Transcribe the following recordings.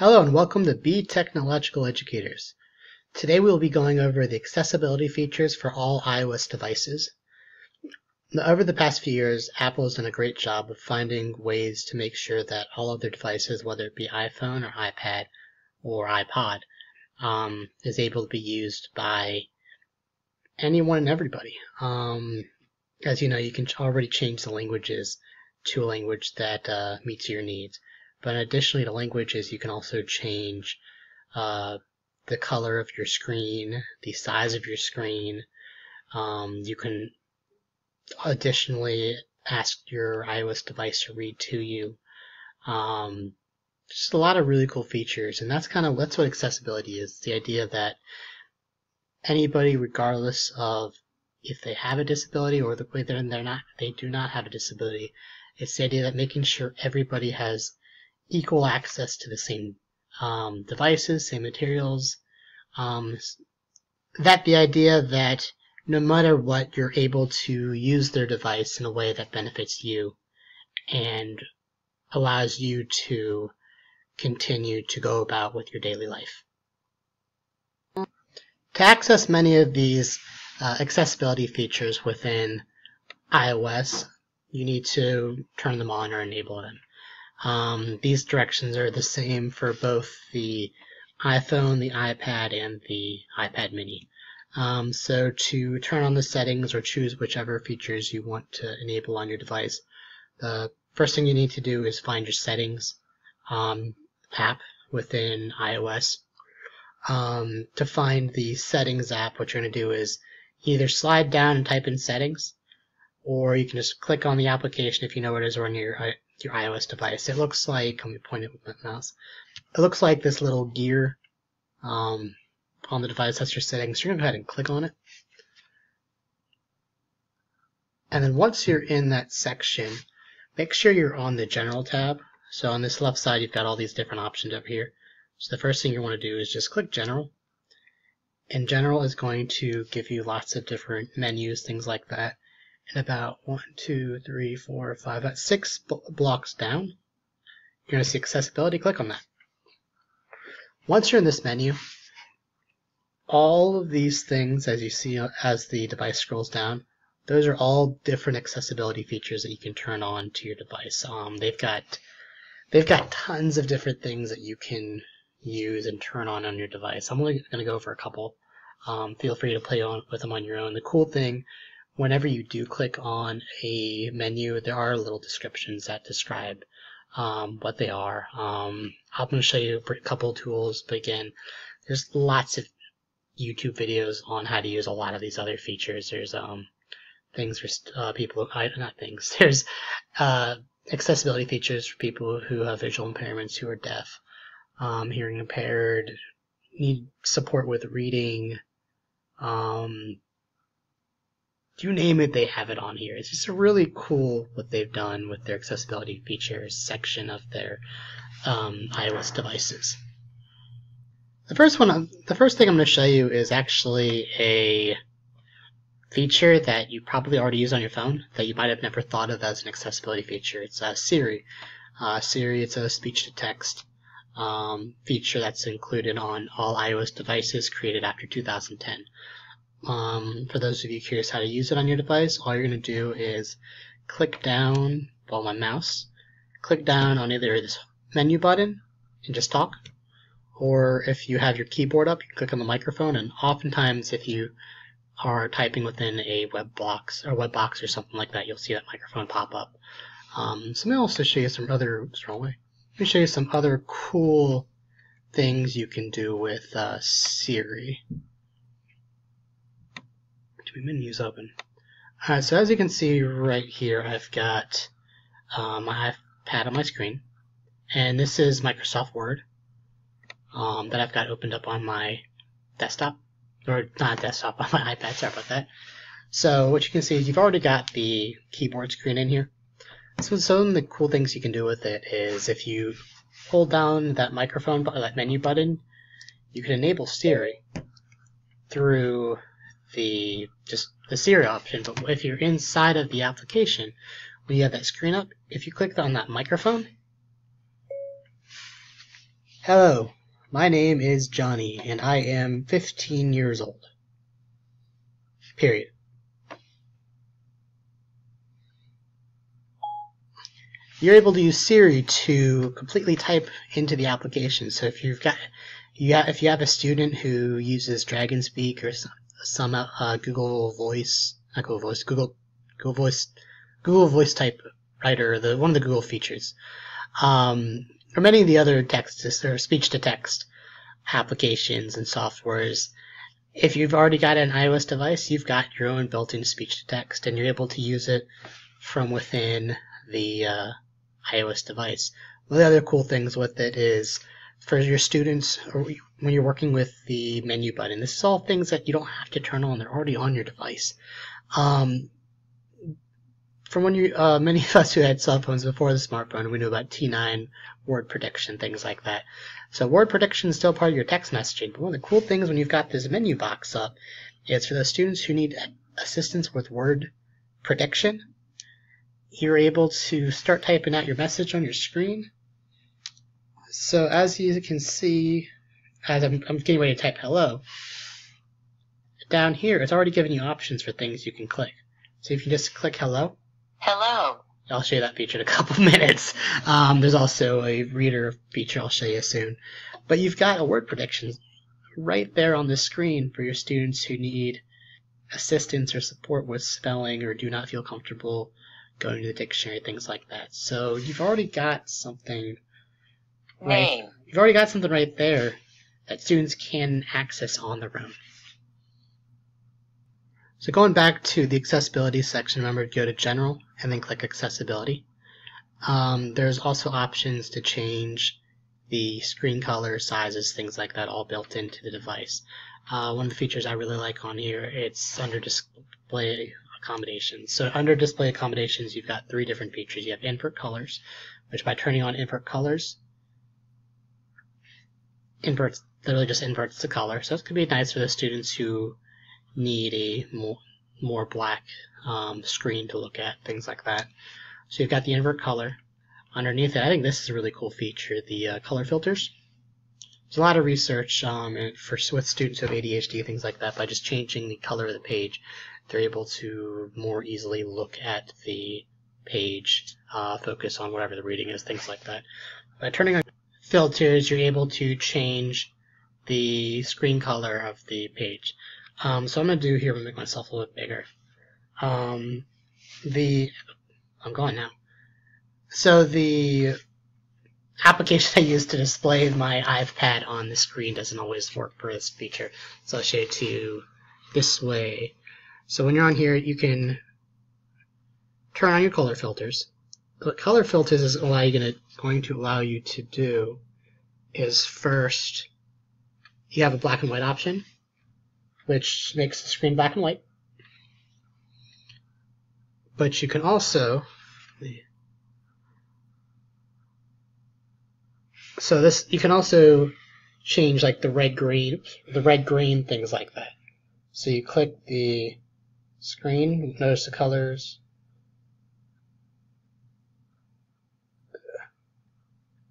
Hello and welcome to Be Technological Educators. Today we will be going over the accessibility features for all iOS devices. Now, over the past few years, Apple has done a great job of finding ways to make sure that all of their devices, whether it be iPhone or iPad or iPod, is able to be used by anyone and everybody. As you know, you can already change the languages to a language that meets your needs. But additionally to languages, you can also change the color of your screen, the size of your screen. You can additionally ask your iOS device to read to you. Just a lot of really cool features, and that's what accessibility is. The idea that anybody, regardless of if they have a disability or the way they do not have a disability, it's the idea that making sure everybody has equal access to the same devices, same materials. The idea that no matter what, you're able to use their device in a way that benefits you and allows you to continue to go about with your daily life. To access many of these accessibility features within iOS, you need to turn them on or enable them. These directions are the same for both the iPhone, the iPad, and the iPad mini. So to turn on the settings or choose whichever features you want to enable on your device, the first thing you need to do is find your settings app within iOS. To find the settings app, what you're going to do is either slide down and type in settings, or you can just click on the application if you know where it is on your iOS device. It looks like, let me point it with my mouse, it looks like this little gear on the device. That's your settings. You're going to go ahead and click on it. And then once you're in that section, make sure you're on the General tab. So on this left side, you've got all these different options up here. So the first thing you want to do is just click General. And General is going to give you lots of different menus, things like that. And about 6 blocks down, you're going to see accessibility. Click on that. Once you're in this menu, all of these things, as you see as the device scrolls down, those are all different accessibility features that you can turn on to your device. They've got tons of different things that you can use and turn on your device. I'm only going to go over a couple. Feel free to play with them on your own. The cool thing, whenever you do click on a menu, there are little descriptions that describe what they are. I'm going to show you a couple tools, but again, there's lots of YouTube videos on how to use a lot of these other features. There's things for people, not things, there's accessibility features for people who have visual impairments, who are deaf, hearing impaired, need support with reading, you name it, they have it on here. It's just really cool what they've done with their accessibility features section of their iOS devices. The first thing I'm going to show you is actually a feature that you probably already use on your phone that you might have never thought of as an accessibility feature. It's Siri. Siri, it's a speech-to-text feature that's included on all iOS devices created after 2010. For those of you curious how to use it on your device, all you're going to do is click down, follow my mouse, click down on either this menu button and just talk, or if you have your keyboard up, you can click on the microphone, and oftentimes if you are typing within a web box or something like that, you'll see that microphone pop up. So let me also show you some other, Let me show you some other cool things you can do with Siri. Menus open. Alright, so as you can see right here, I've got my iPad on my screen, and this is Microsoft Word that I've got opened up on my desktop, or not desktop, on my iPad, sorry about that. So what you can see is you've already got the keyboard screen in here. So some of the cool things you can do with it is if you hold down that microphone button, that menu button, you can enable Siri through the Siri option. But if you're inside of the application, when you have that screen up, if you click on that microphone, Hello, my name is Johnny, and I am 15 years old. Period. You're able to use Siri to completely type into the application. So if you have a student who uses DragonSpeak or some Google Voice, not Google Voice, Google Voice type writer, one of the Google features, or many of the other text or speech to text applications and softwares. If you've already got an iOS device, you've got your own built-in speech to text, and you're able to use it from within the iOS device. One of the other cool things with it is for your students, or when you're working with the menu button, this is all things that you don't have to turn on. They're already on your device. From when many of us who had cell phones before the smartphone, we knew about T9, word prediction, things like that. So word prediction is still part of your text messaging, but one of the cool things when you've got this menu box up is for those students who need assistance with word prediction, you're able to start typing out your message on your screen. So as you can see, as I'm getting ready to type hello, down here it's already giving you options for things you can click. So if you just click hello, I'll show you that feature in a couple minutes. There's also a reader feature I'll show you soon. But you've got a word prediction right there on the screen for your students who need assistance or support with spelling or do not feel comfortable going to the dictionary, things like that. So you've already got something right there that students can access on their own. So going back to the accessibility section, remember to go to General and then click Accessibility. There's also options to change the screen color, sizes, things like that, all built into the device. One of the features I really like on here, it's under Display Accommodations. So under Display Accommodations, you've got 3 different features. You have Invert Colors, which by turning on Invert Colors, literally just inverts the color. So it's going to be nice for the students who need a more black screen to look at, things like that. So you've got the invert color. Underneath it, I think this is a really cool feature, the color filters. There's a lot of research with students who have ADHD, things like that. By just changing the color of the page, they're able to more easily look at the page, focus on whatever the reading is, things like that. By turning on filters, you're able to change the screen color of the page. So I'm going to do here, I'm going to make myself a little bit bigger. I'm gone now. So the application I use to display my iPad on the screen doesn't always work for this feature. So I'll show you to this way. So when you're on here, you can turn on your color filters. What color filters is going to allow you to do is first, you have a black and white option, which makes the screen black and white. But you can also, you can also change like the red green, things like that. So you click the screen, notice the colors.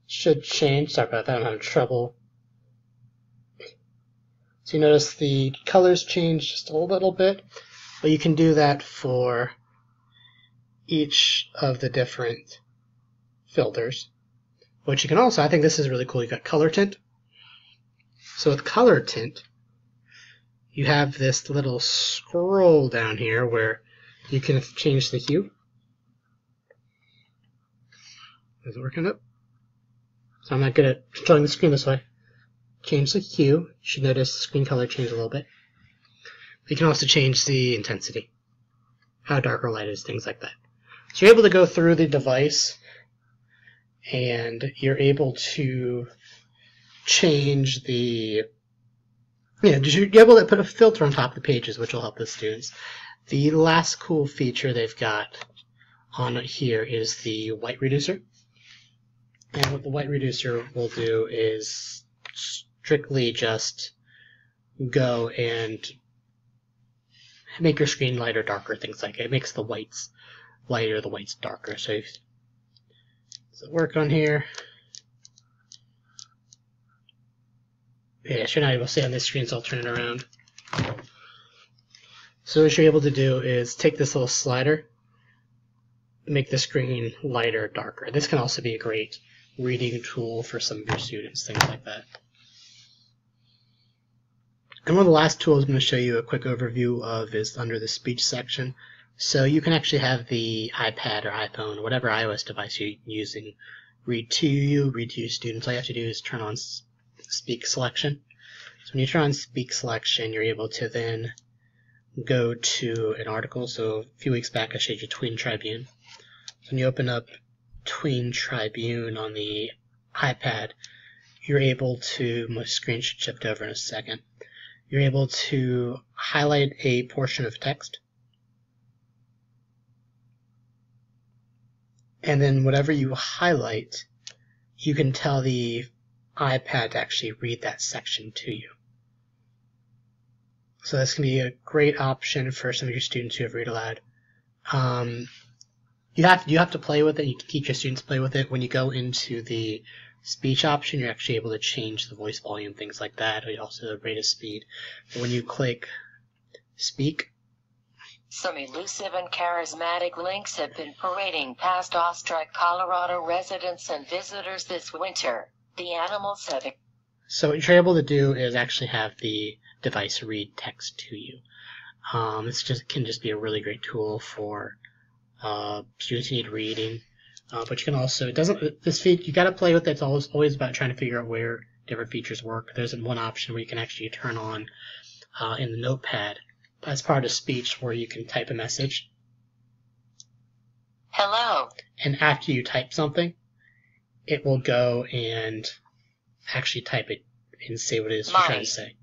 Should change. Sorry about that, I'm having trouble. So you notice the colors change just a little bit, but you can do that for each of the different filters. Which you can also, I think this is really cool, you've got color tint. So with color tint, you have this little scroll down here where you can change the hue. Is it working up? So I'm not good at controlling the screen this way. Change the hue. You should notice the screen color change a little bit. You can also change the intensity, how dark or light is, things like that. So you're able to go through the device and you're able to change you're able to put a filter on top of the pages, which will help the students. The last cool feature they've got on here is the white reducer. And what the white reducer will do is strictly just go and make your screen lighter, darker, things like that. It makes the whites lighter, the whites darker. So does it work on here? Yes, you're not able to see on this screen, so I'll turn it around. So what you're able to do is take this little slider, make the screen lighter or darker. This can also be a great reading tool for some of your students, things like that. And one of the last tools I'm going to show you a quick overview of is under the speech section. So you can actually have the iPad or iPhone, or whatever iOS device you're using, read to you, read to your students. All you have to do is turn on Speak Selection. So when you turn on Speak Selection, you're able to then go to an article. So a few weeks back I showed you Tween Tribune. So when you open up Tween Tribune on the iPad, you're able to, my screen should shift over in a second, you're able to highlight a portion of text, and then whatever you highlight, you can tell the iPad to actually read that section to you. So this can be a great option for some of your students who have read aloud. You have to play with it. You can teach your students to play with it. When you go into the speech option, you're actually able to change the voice volume, things like that, or also the rate of speed. But when you click Speak, some elusive and charismatic links have been parading past Ostrich, Colorado residents and visitors this winter. The animals have... So what you're able to do is actually have the device read text to you. This can just be a really great tool for students who need reading. But you can also, you got to play with it. It's always about trying to figure out where different features work. There's one option where you can actually turn on in the notepad as part of speech where you can type a message. Hello. And after you type something, it will go and actually type it and say what it is you're trying to say.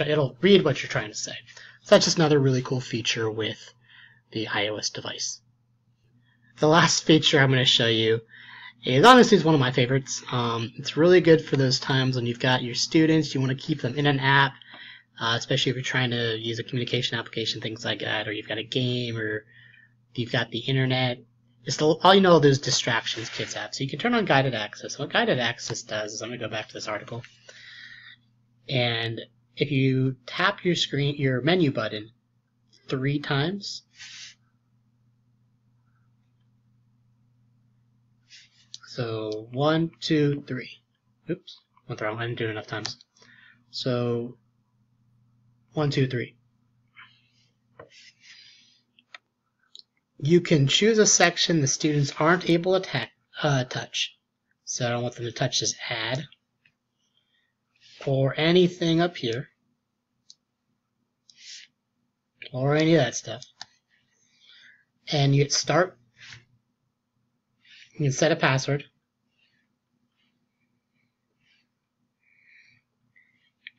It'll read what you're trying to say. So that's just another really cool feature with the iOS device. The last feature I'm going to show you is honestly one of my favorites. It's really good for those times when you've got your students, you want to keep them in an app, especially if you're trying to use a communication application, things like that, or you've got a game, or you've got the internet. Just all you know, those distractions kids have. So you can turn on guided access. What guided access does is, I'm going to go back to this article, and if you tap your menu button 3 times, so 1, 2, 3. Oops, went the wrong. I didn't do it enough times. So 1, 2, 3. You can choose a section the students aren't able to touch. So I don't want them to touch this ad or anything up here or any of that stuff. And you hit start. You can set a password.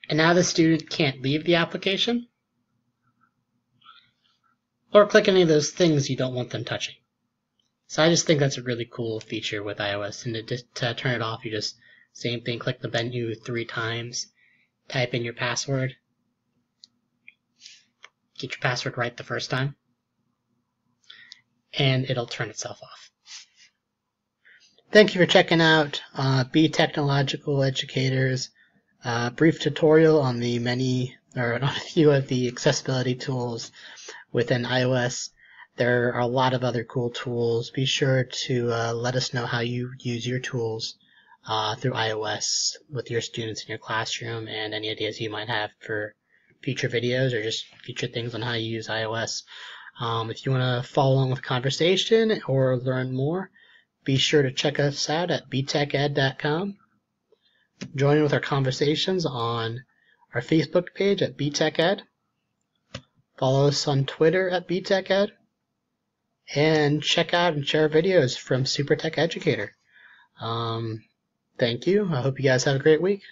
And now the student can't leave the application or click any of those things you don't want them touching. So I just think that's a really cool feature with iOS. And to turn it off, you just, same thing, click the menu 3 times, type in your password, get your password right the first time, and it'll turn itself off. Thank you for checking out Be Technological Educators' brief tutorial on the on a few of the accessibility tools within iOS. There are a lot of other cool tools. Be sure to let us know how you use your tools through iOS with your students in your classroom, and any ideas you might have for future videos or just future things on how you use iOS. If you want to follow along with the conversation or learn more, be sure to check us out at bteched.com. Join in with our conversations on our Facebook page at bteched. Follow us on Twitter at bteched. And check out and share videos from Super Tech Educator. Thank you. I hope you guys have a great week.